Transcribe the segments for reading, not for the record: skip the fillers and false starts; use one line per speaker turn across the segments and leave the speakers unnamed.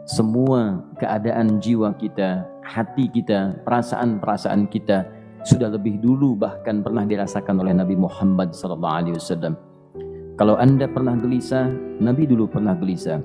Semua keadaan jiwa kita, hati kita, perasaan-perasaan kita sudah lebih dulu bahkan pernah dirasakan oleh Nabi Muhammad SAW. Kalau Anda pernah gelisah, Nabi dulu pernah gelisah.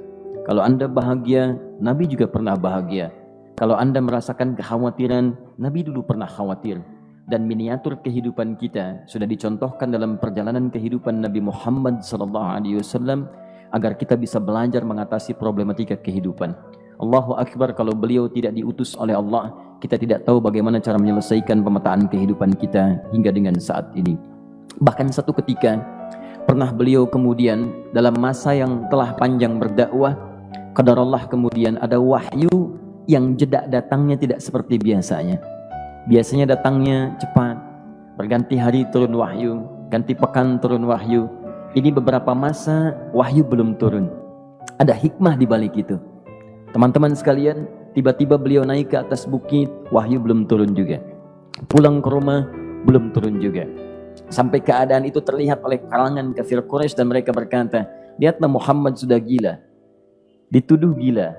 Kalau Anda bahagia, Nabi juga pernah bahagia. Kalau Anda merasakan kekhawatiran, Nabi dulu pernah khawatir. Dan miniatur kehidupan kita sudah dicontohkan dalam perjalanan kehidupan Nabi Muhammad SAW agar kita bisa belajar mengatasi problematika kehidupan. Allahu Akbar, kalau beliau tidak diutus oleh Allah, kita tidak tahu bagaimana cara menyelesaikan pemetaan kehidupan kita hingga dengan saat ini. Bahkan satu ketika pernah beliau kemudian dalam masa yang telah panjang berdakwah, qadarullah kemudian ada wahyu yang jeda datangnya tidak seperti biasanya. Biasanya datangnya cepat, berganti hari turun wahyu, ganti pekan turun wahyu. Ini beberapa masa wahyu belum turun. Ada hikmah di balik itu. Teman-teman sekalian, tiba-tiba beliau naik ke atas bukit, wahyu belum turun juga. Pulang ke rumah, belum turun juga. Sampai keadaan itu terlihat oleh kalangan kafir Quraisy dan mereka berkata, lihatlah Muhammad sudah gila. Dituduh gila.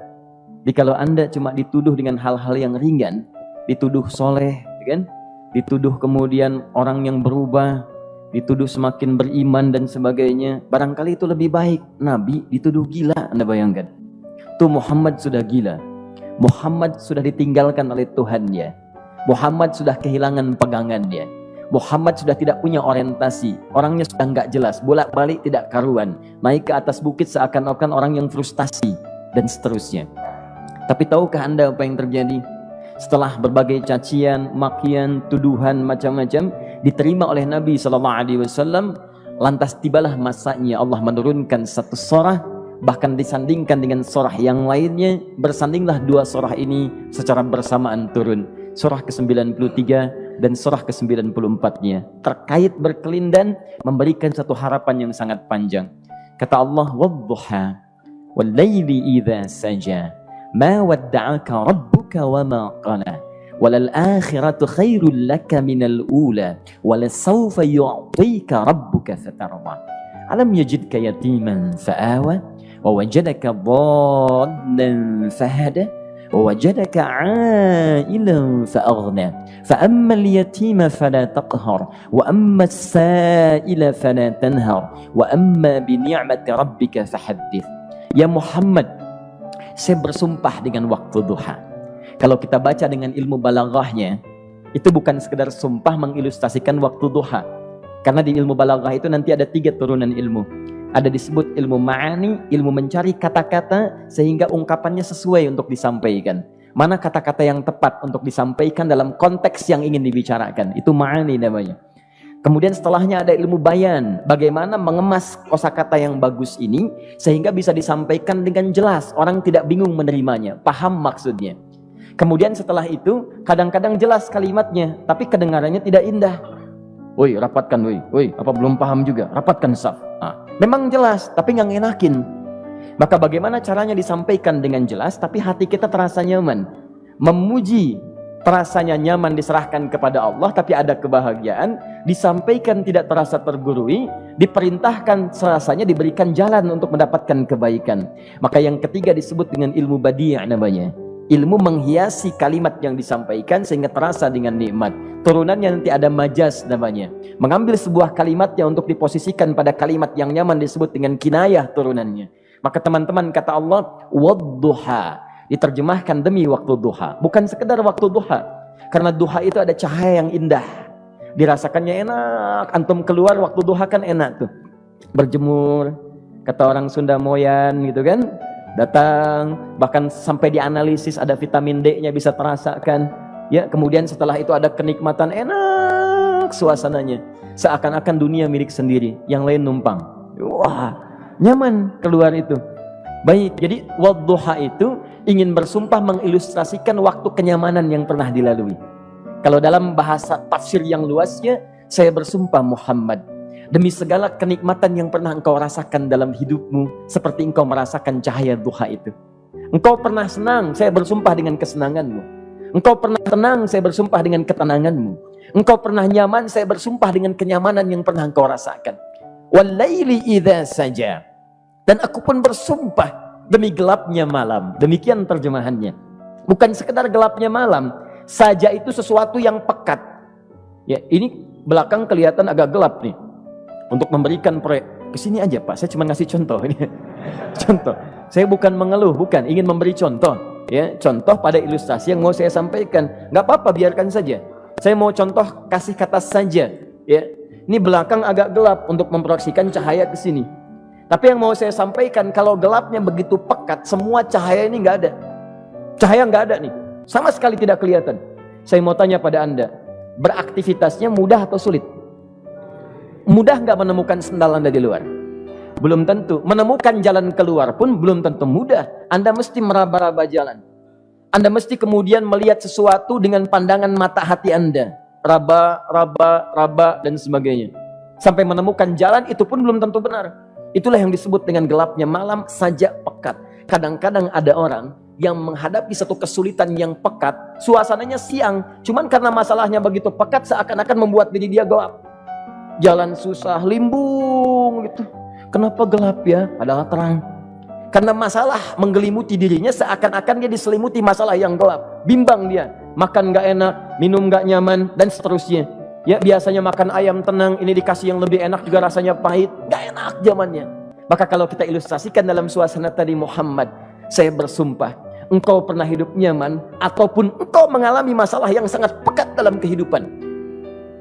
Jadi kalau Anda cuma dituduh dengan hal-hal yang ringan, dituduh soleh, kan? Dituduh kemudian orang yang berubah, dituduh semakin beriman dan sebagainya, barangkali itu lebih baik. Nabi dituduh gila, Anda bayangkan. Tuh Muhammad sudah gila. Muhammad sudah ditinggalkan oleh Tuhannya. Muhammad sudah kehilangan pegangannya. Muhammad sudah tidak punya orientasi. Orangnya sudah nggak jelas, bolak-balik tidak karuan. Naik ke atas bukit seakan-akan orang yang frustasi dan seterusnya. Tapi tahukah Anda apa yang terjadi? Setelah berbagai cacian, makian, tuduhan macam-macam diterima oleh Nabi SAW, lantas tibalah masanya Allah menurunkan satu surah, bahkan disandingkan dengan surah yang lainnya. Bersandinglah dua surah ini secara bersamaan turun, surah ke-93 dan surah ke-94-nya, terkait berkelindan memberikan satu harapan yang sangat panjang. Kata Allah, wadduha wal laili idza saja ma wadda'aka rabbuka wa ma qala walal akhiratu khairul laka minal ula walasawfa yu'tika rabbuka fatarda alam yajidka yatiman fa'awa wa wajadaka dhallan fahada wa wajadaka 'ailan fa'aghna fa ammal yatima fala taqhar wa ammas sa'ila fala tanhar wa amma bi ni'mati rabbika fahaddits. Ya Muhammad, saya bersumpah dengan waktu duha. Kalau kita baca dengan ilmu balaghahnya, itu bukan sekedar sumpah mengilustrasikan waktu duha. Karena di ilmu balaghah itu nanti ada 3 turunan ilmu. Ada disebut ilmu ma'ani, ilmu mencari kata-kata sehingga ungkapannya sesuai untuk disampaikan. Mana kata-kata yang tepat untuk disampaikan dalam konteks yang ingin dibicarakan. Itu ma'ani namanya. Kemudian setelahnya ada ilmu bayan, bagaimana mengemas kosakata yang bagus ini sehingga bisa disampaikan dengan jelas, orang tidak bingung menerimanya, paham maksudnya. Kemudian setelah itu kadang-kadang jelas kalimatnya, tapi kedengarannya tidak indah. Woi, rapatkan, woi, apa belum paham juga? Rapatkan saf. Memang jelas, tapi nggak ngenakin. Maka bagaimana caranya disampaikan dengan jelas, tapi hati kita terasa nyaman, memuji. Rasanya nyaman diserahkan kepada Allah, tapi ada kebahagiaan, disampaikan tidak terasa tergurui, diperintahkan serasanya diberikan jalan untuk mendapatkan kebaikan. Maka yang ketiga disebut dengan ilmu badi' namanya. Ilmu menghiasi kalimat yang disampaikan sehingga terasa dengan nikmat. Turunannya nanti ada majaz namanya. Mengambil sebuah kalimatnya untuk diposisikan pada kalimat yang nyaman disebut dengan kinayah turunannya. Maka teman-teman kata Allah, wadduha. Diterjemahkan demi waktu duha, bukan sekedar waktu duha, karena duha itu ada cahaya yang indah, dirasakannya enak. Antum keluar waktu duha kan enak tuh, berjemur, kata orang Sunda moyan gitu kan, datang, bahkan sampai dianalisis ada vitamin D-nya bisa terasakan, ya. Kemudian setelah itu ada kenikmatan, enak suasananya, seakan-akan dunia milik sendiri, yang lain numpang. Wah, nyaman keluar itu. Baik, jadi wadduha itu ingin bersumpah mengilustrasikan waktu kenyamanan yang pernah dilalui. Kalau dalam bahasa tafsir yang luasnya, saya bersumpah Muhammad, demi segala kenikmatan yang pernah engkau rasakan dalam hidupmu, seperti engkau merasakan cahaya duha itu. Engkau pernah senang, saya bersumpah dengan kesenanganmu. Engkau pernah tenang, saya bersumpah dengan ketenanganmu. Engkau pernah nyaman, saya bersumpah dengan kenyamanan yang pernah engkau rasakan. Wal laili idza saja. Dan aku pun bersumpah demi gelapnya malam. Demikian terjemahannya. Bukan sekedar gelapnya malam, saja itu sesuatu yang pekat. Ya, ini belakang kelihatan agak gelap nih. Untuk memberikan proyek, kesini aja Pak, saya cuma ngasih contoh ini. Contoh, saya bukan mengeluh, bukan, ingin memberi contoh. Ya, contoh pada ilustrasi yang mau saya sampaikan. Nggak apa-apa, biarkan saja. Saya mau contoh kasih kata saja. Ya, ini belakang agak gelap untuk memproyeksikan cahaya ke sini. Tapi yang mau saya sampaikan, kalau gelapnya begitu pekat, semua cahaya ini nggak ada. Cahaya nggak ada nih, sama sekali tidak kelihatan. Saya mau tanya pada Anda, beraktivitasnya mudah atau sulit? Mudah nggak menemukan sendal Anda di luar? Belum tentu. Menemukan jalan keluar pun belum tentu mudah. Anda mesti meraba-raba jalan. Anda mesti kemudian melihat sesuatu dengan pandangan mata hati Anda. Raba, dan sebagainya. Sampai menemukan jalan itu pun belum tentu benar. Itulah yang disebut dengan gelapnya malam saja pekat. Kadang-kadang ada orang yang menghadapi satu kesulitan yang pekat, suasananya siang, cuman karena masalahnya begitu pekat seakan-akan membuat diri dia gelap. Jalan susah, limbung gitu. Kenapa gelap ya? Padahal terang. Karena masalah menggelimuti dirinya seakan-akan dia diselimuti masalah yang gelap. Bimbang dia. Makan gak enak, minum gak nyaman, dan seterusnya. Ya, biasanya makan ayam tenang, ini dikasih yang lebih enak juga rasanya pahit. Gak enak zamannya. Maka kalau kita ilustrasikan dalam suasana tadi Muhammad, saya bersumpah, engkau pernah hidup nyaman, ataupun engkau mengalami masalah yang sangat pekat dalam kehidupan.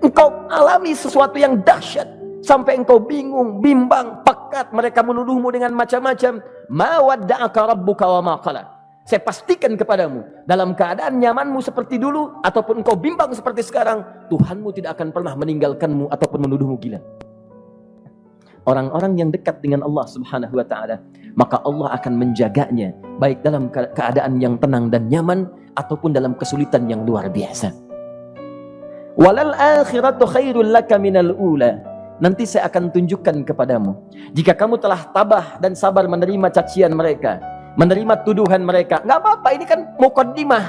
Engkau alami sesuatu yang dahsyat sampai engkau bingung, bimbang, pekat, mereka menuduhmu dengan macam-macam. Ma wadda'aka rabbuka wa ma qala. Saya pastikan kepadamu, dalam keadaan nyamanmu seperti dulu ataupun engkau bimbang seperti sekarang, Tuhanmu tidak akan pernah meninggalkanmu ataupun menuduhmu gila. Orang-orang yang dekat dengan Allah Subhanahu wa taala, maka Allah akan menjaganya baik dalam keadaan yang tenang dan nyaman ataupun dalam kesulitan yang luar biasa. Walal akhiratu khairul laka minal ula. Nanti saya akan tunjukkan kepadamu, jika kamu telah tabah dan sabar menerima cacian mereka, menerima tuduhan mereka, nggak apa-apa, ini kan muqaddimah.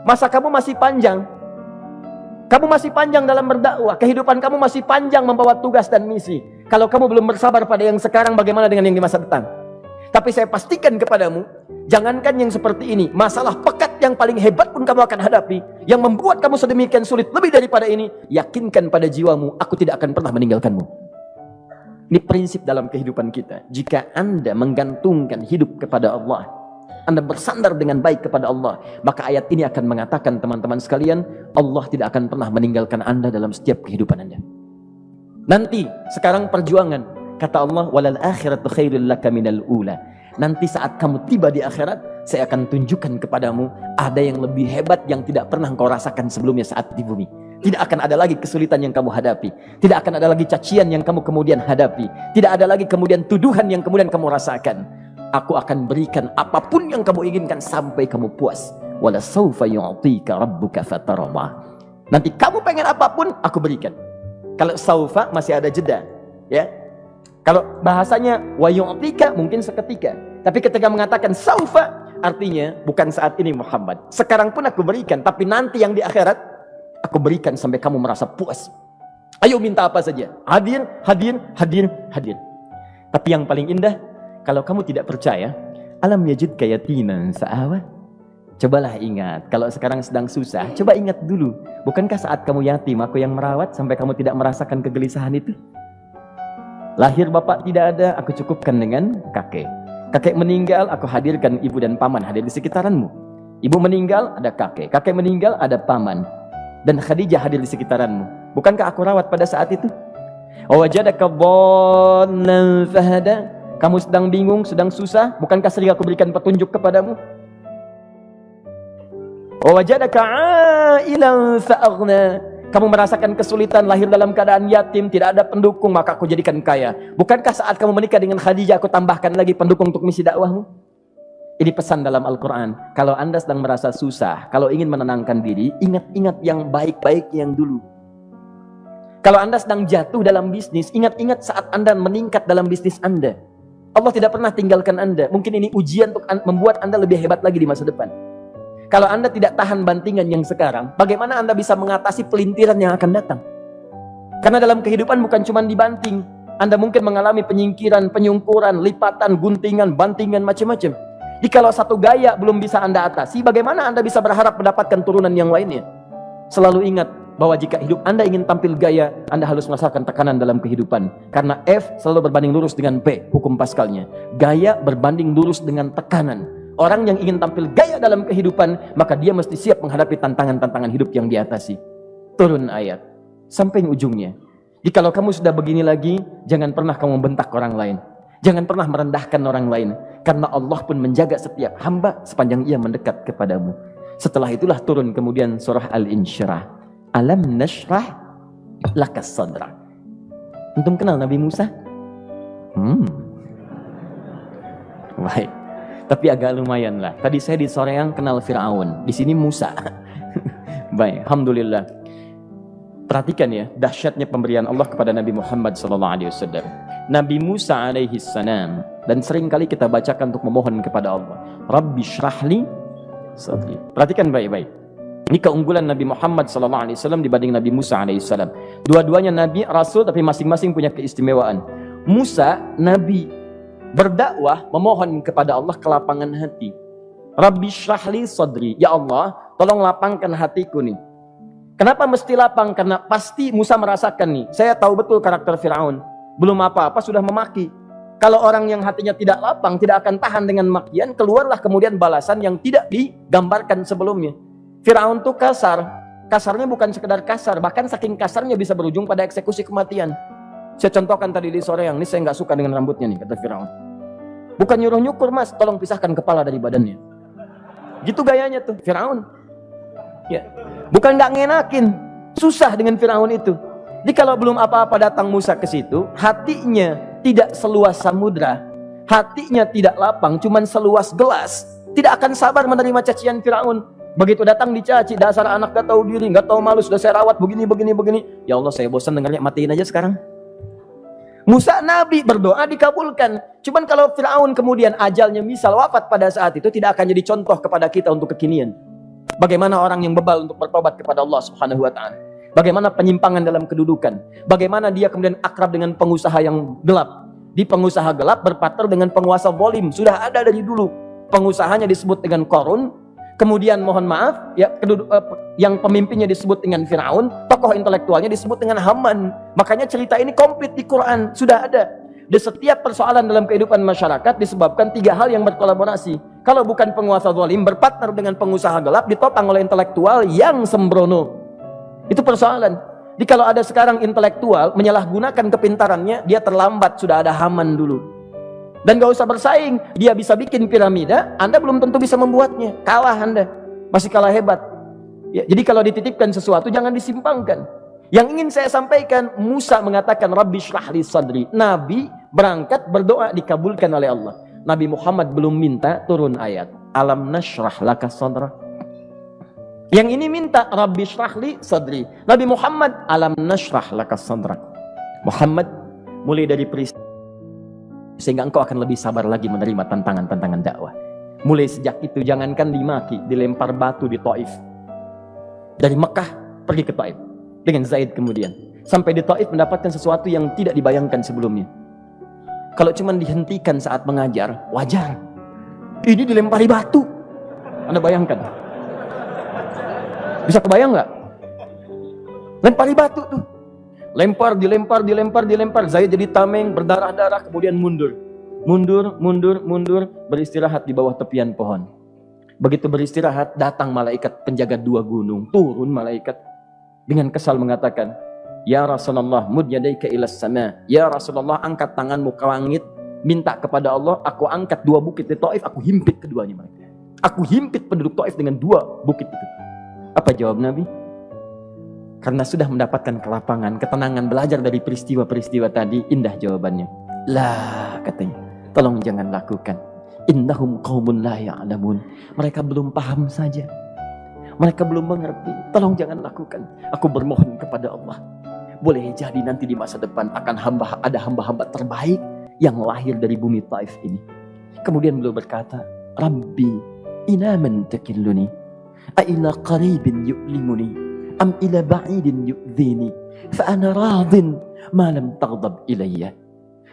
Masa kamu masih panjang. Kamu masih panjang dalam berdakwah, kehidupan kamu masih panjang membawa tugas dan misi. Kalau kamu belum bersabar pada yang sekarang, bagaimana dengan yang di masa depan? Tapi saya pastikan kepadamu, jangankan yang seperti ini, masalah pekat yang paling hebat pun kamu akan hadapi, yang membuat kamu sedemikian sulit lebih daripada ini, yakinkan pada jiwamu, aku tidak akan pernah meninggalkanmu. Ini prinsip dalam kehidupan kita. Jika Anda menggantungkan hidup kepada Allah, Anda bersandar dengan baik kepada Allah, maka ayat ini akan mengatakan, teman-teman sekalian, Allah tidak akan pernah meninggalkan Anda dalam setiap kehidupan Anda. Nanti, sekarang perjuangan. Kata Allah, walal akhiratu khairul laka minal ula. Nanti saat kamu tiba di akhirat, saya akan tunjukkan kepadamu ada yang lebih hebat yang tidak pernah engkau rasakan sebelumnya saat di bumi. Tidak akan ada lagi kesulitan yang kamu hadapi. Tidak akan ada lagi cacian yang kamu kemudian hadapi. Tidak ada lagi kemudian tuduhan yang kemudian kamu rasakan. Aku akan berikan apapun yang kamu inginkan sampai kamu puas. Wala sawfa yu'tika rabbuka fatardah. Nanti kamu pengen apapun, aku berikan. Kalau saufa masih ada jeda, ya. Kalau bahasanya wa yu'tika mungkin seketika. Tapi ketika mengatakan saufa, artinya bukan saat ini Muhammad. Sekarang pun aku berikan, tapi nanti yang di akhirat aku berikan sampai kamu merasa puas. Ayo minta apa saja. Hadir, hadir, hadir, hadir. Tapi yang paling indah, kalau kamu tidak percaya, alam yajidka yatiman fa'awa. Cobalah ingat, kalau sekarang sedang susah, coba ingat dulu. Bukankah saat kamu yatim, aku yang merawat sampai kamu tidak merasakan kegelisahan itu? Lahir bapak tidak ada, aku cukupkan dengan kakek. Kakek meninggal, aku hadirkan ibu dan paman hadir di sekitaranmu. Ibu meninggal, ada kakek. Kakek meninggal, ada paman. Dan Khadijah hadir di sekitaranmu. Bukankah aku rawat pada saat itu? Wajadaka dhallan fahada. Kamu sedang bingung, sedang susah, bukankah sering aku berikan petunjuk kepadamu? Wajadaka ailan fa'aghna. Kamu merasakan kesulitan, lahir dalam keadaan yatim, tidak ada pendukung, maka aku jadikan kaya. Bukankah saat kamu menikah dengan Khadijah, aku tambahkan lagi pendukung untuk misi dakwahmu? Ini pesan dalam Al-Quran. Kalau Anda sedang merasa susah, kalau ingin menenangkan diri, ingat-ingat yang baik-baik yang dulu. Kalau Anda sedang jatuh dalam bisnis, ingat-ingat saat Anda meningkat dalam bisnis Anda. Allah tidak pernah tinggalkan Anda. Mungkin ini ujian untuk membuat Anda lebih hebat lagi di masa depan. Kalau Anda tidak tahan bantingan yang sekarang, bagaimana Anda bisa mengatasi pelintiran yang akan datang? Karena dalam kehidupan bukan cuma dibanting. Anda mungkin mengalami penyingkiran, penyungkuran, lipatan, guntingan, bantingan, macam-macam. Jikalau satu gaya belum bisa Anda atasi, bagaimana Anda bisa berharap mendapatkan turunan yang lainnya? Selalu ingat bahwa jika hidup Anda ingin tampil gaya, Anda harus merasakan tekanan dalam kehidupan. Karena F selalu berbanding lurus dengan P, hukum Pascalnya. Gaya berbanding lurus dengan tekanan. Orang yang ingin tampil gaya dalam kehidupan, maka dia mesti siap menghadapi tantangan-tantangan hidup yang diatasi. Turun ayat sampai ujungnya. Jikalau kamu sudah begini lagi, jangan pernah kamu membentak orang lain. Jangan pernah merendahkan orang lain. Karena Allah pun menjaga setiap hamba sepanjang ia mendekat kepadamu. Setelah itulah turun kemudian surah Al-Insyirah. Alam nashrah lakas sadra. Antum kenal Nabi Musa? Baik. Tapi agak lumayan lah. Tadi saya di Soreang kenal Fir'aun. Di sini Musa. Baik, alhamdulillah. Perhatikan ya, dahsyatnya pemberian Allah kepada Nabi Muhammad SAW. Nabi Musa alaihi salam, dan sering kali kita bacakan untuk memohon kepada Allah, Rabbi syrahli sadri. Perhatikan baik-baik. Ini keunggulan Nabi Muhammad SAW dibanding Nabi Musa alaihissalam. Dua-duanya Nabi, Rasul, tapi masing-masing punya keistimewaan. Musa, Nabi, berdakwah, memohon kepada Allah kelapangan hati. Rabbi syrahli sadri. Ya Allah, tolong lapangkan hatiku nih. Kenapa mesti lapang? Karena pasti Musa merasakan nih. Saya tahu betul karakter Fir'aun. Belum apa-apa sudah memaki. Kalau orang yang hatinya tidak lapang, tidak akan tahan dengan makian, keluarlah kemudian balasan yang tidak digambarkan sebelumnya. Fir'aun itu kasar. Kasarnya bukan sekedar kasar, bahkan saking kasarnya bisa berujung pada eksekusi kematian. Saya contohkan tadi di sore yang ini, saya nggak suka dengan rambutnya nih, kata Fir'aun. Bukan nyuruh nyukur mas, tolong pisahkan kepala dari badannya. Gitu gayanya tuh, Fir'aun. Ya. Bukan nggak ngenakin, susah dengan Fir'aun itu. Jadi kalau belum apa-apa datang Musa ke situ, hatinya tidak seluas samudra, hatinya tidak lapang, cuman seluas gelas, tidak akan sabar menerima cacian Fir'aun. Begitu datang dicaci, dasar anak gak tahu diri, gak tahu malu, sudah saya rawat begini. Ya Allah, saya bosan dengarnya, matiin aja sekarang. Musa Nabi berdoa dikabulkan. Cuman kalau Fir'aun kemudian ajalnya misal wafat pada saat itu, tidak akan jadi contoh kepada kita untuk kekinian. Bagaimana orang yang bebal untuk bertobat kepada Allah Subhanahu wa ta'ala. Bagaimana penyimpangan dalam kedudukan. Bagaimana dia kemudian akrab dengan pengusaha yang gelap. Di pengusaha gelap berpartner dengan penguasa zalim. Sudah ada dari dulu. Pengusahanya disebut dengan Qarun. Kemudian mohon maaf, ya, yang pemimpinnya disebut dengan Fir'aun. Tokoh intelektualnya disebut dengan Haman. Makanya cerita ini komplit di Quran. Sudah ada. Di setiap persoalan dalam kehidupan masyarakat disebabkan tiga hal yang berkolaborasi. Kalau bukan penguasa zalim berpartner dengan pengusaha gelap, ditopang oleh intelektual yang sembrono. Itu persoalan. Jadi kalau ada sekarang intelektual menyalahgunakan kepintarannya, dia terlambat, sudah ada Haman dulu. Dan gak usah bersaing, dia bisa bikin piramida, Anda belum tentu bisa membuatnya. Kalah Anda, masih kalah hebat. Ya, jadi kalau dititipkan sesuatu jangan disimpangkan. Yang ingin saya sampaikan, Musa mengatakan Rabbi syrahli sadri. Nabi berangkat berdoa dikabulkan oleh Allah. Nabi Muhammad belum minta turun ayat. Alam nashrah laka sadra. Yang ini minta Rabbi syrahli sadri. Nabi Muhammad alam nashrah laka sadra. Muhammad mulai dari peristiwa sehingga engkau akan lebih sabar lagi menerima tantangan-tantangan dakwah. Mulai sejak itu jangankan dimaki, dilempar batu di Taif. Dari Mekah pergi ke Taif dengan Zaid kemudian. Sampai di Taif mendapatkan sesuatu yang tidak dibayangkan sebelumnya. Kalau cuma dihentikan saat mengajar, wajar. Ini dilempari batu. Anda bayangkan? Bisa kebayang nggak? Lempari batu tuh. Lempar, dilempar. Zaid jadi tameng, berdarah-darah, kemudian mundur. Mundur, beristirahat di bawah tepian pohon. Begitu beristirahat, datang malaikat penjaga dua gunung. Turun malaikat dengan kesal mengatakan, Ya Rasulullah, mud yadaika ilas sama. Ya Rasulullah, angkat tanganmu ke langit, minta kepada Allah, aku angkat dua bukit di Taif, aku himpit keduanya mereka. Aku himpit penduduk Taif dengan dua bukit itu. Apa jawab Nabi? Karena sudah mendapatkan kelapangan, ketenangan, belajar dari peristiwa-peristiwa tadi, indah jawabannya. Lah, katanya, tolong jangan lakukan. Innahum qaumun la ya'lamun. Mereka belum paham saja. Mereka belum mengerti. Tolong jangan lakukan. Aku bermohon kepada Allah. Boleh jadi nanti di masa depan akan ada hamba-hamba terbaik yang lahir dari bumi Taif ini. Kemudian beliau berkata, Rabbi, ila man takilluni, a'ila qaribin yu'limuni, am ila ba'idin yu'dhini, fa'ana radin ma lam taghdab ilayya.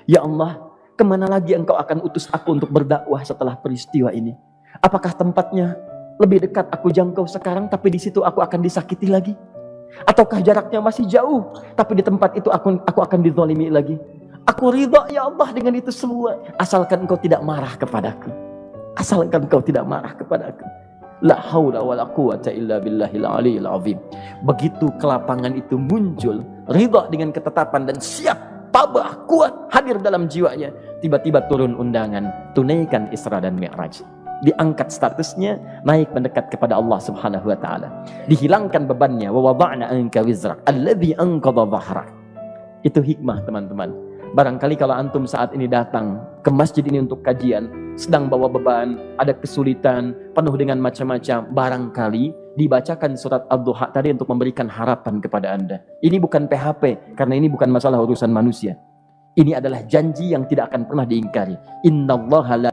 Ya Allah, Kemana lagi engkau akan utus aku untuk berdakwah setelah peristiwa ini? Apakah tempatnya lebih dekat aku jangkau sekarang, tapi di situ aku akan disakiti lagi? Ataukah jaraknya masih jauh, tapi di tempat itu aku akan dizalimi lagi? Aku ridha ya Allah dengan itu semua, asalkan engkau tidak marah kepadaku. Asalkan engkau tidak marah kepadaku. La haula wala quwata illa billahil aliyil azim. Begitu kelapangan itu muncul, ridha dengan ketetapan dan siap, tabah, kuat, hadir dalam jiwanya. Tiba-tiba turun undangan, tunaikan Isra dan Mi'raj. Diangkat statusnya, naik mendekat kepada Allah Subhanahu wa taala. Dihilangkan bebannya, wa wada'na anka wizrak alladzi anqadha dhahrak. Itu hikmah, teman-teman. Barangkali kalau antum saat ini datang ke masjid ini untuk kajian, sedang bawa beban, ada kesulitan, penuh dengan macam-macam, barangkali dibacakan surat Ad-Duha tadi untuk memberikan harapan kepada Anda. Ini bukan PHP, karena ini bukan masalah urusan manusia. Ini adalah janji yang tidak akan pernah diingkari. Innallaha la